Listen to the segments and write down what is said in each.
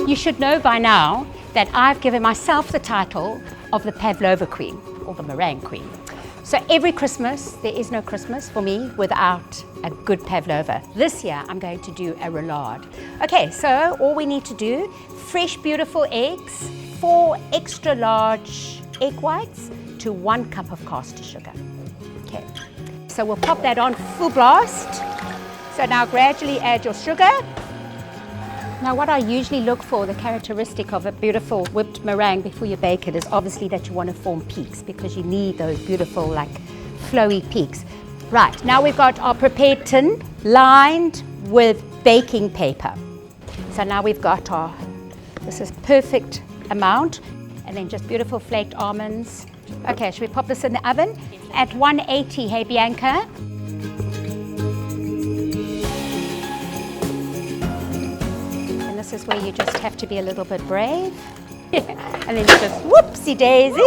You should know by now that I've given myself the title of the Pavlova Queen, or the meringue queen. So every Christmas, there is no Christmas for me without a good pavlova. This year, I'm going to do a roulade. Okay, so all we need to do, fresh, beautiful eggs, 4 extra large egg whites to 1 cup of caster sugar. Okay, so we'll pop that on full blast. So now gradually add your sugar. Now what I usually look for, the characteristic of a beautiful whipped meringue before you bake it, is obviously that you want to form peaks, because you need those beautiful, like, flowy peaks. Right, now we've got our prepared tin lined with baking paper. So now we've got our, this is perfect amount, and then just beautiful flaked almonds. Okay, should we pop this in the oven? At 180, hey Bianca? This is where you just have to be a little bit brave. And then you just whoopsie daisy.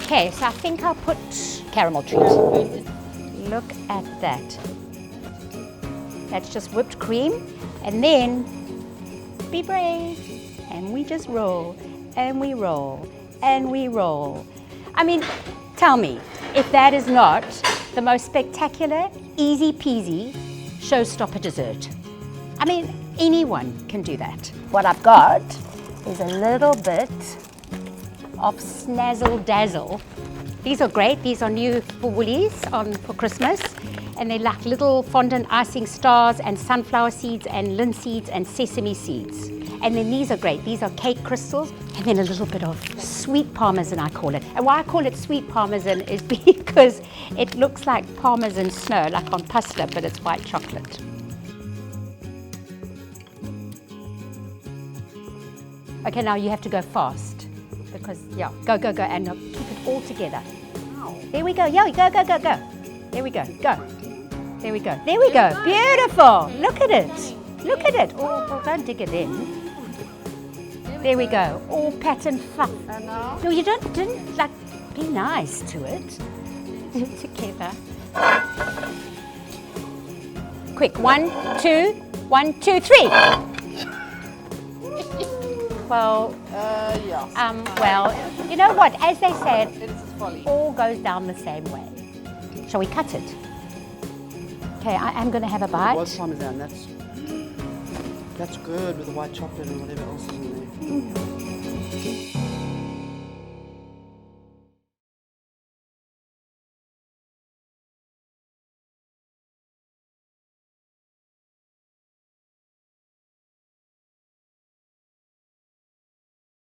Okay, so I think I'll put caramel treat. Look at that. That's just whipped cream. And then be brave. And we just roll, and we roll, and we roll. I mean, tell me if that is not the most spectacular, easy peasy showstopper dessert. I mean, anyone can do that. What I've got is a little bit of snazzle dazzle. These are great. These are new for Woolies for Christmas. And they're like little fondant icing stars and sunflower seeds and linseeds and sesame seeds. And then these are great. These are cake crystals. And then a little bit of sweet parmesan, I call it. And why I call it sweet parmesan is because it looks like parmesan snow, like on pasta, but it's white chocolate. Okay, now you have to go fast, because, yeah, go, and keep it all together. There we go, yeah, go. There we go, There we go, beautiful. Look at it. Oh, don't dig it in. There we go, all pattern fluff. No, you didn't, like, be nice to it. Together. Quick, 1, 2, 1, 2, 3. Well, well, you know what? As they said, it all goes down the same way. Shall we cut it? Okay, I am going to have a bite. White parmesan, that's good with the white chocolate and whatever else is in there.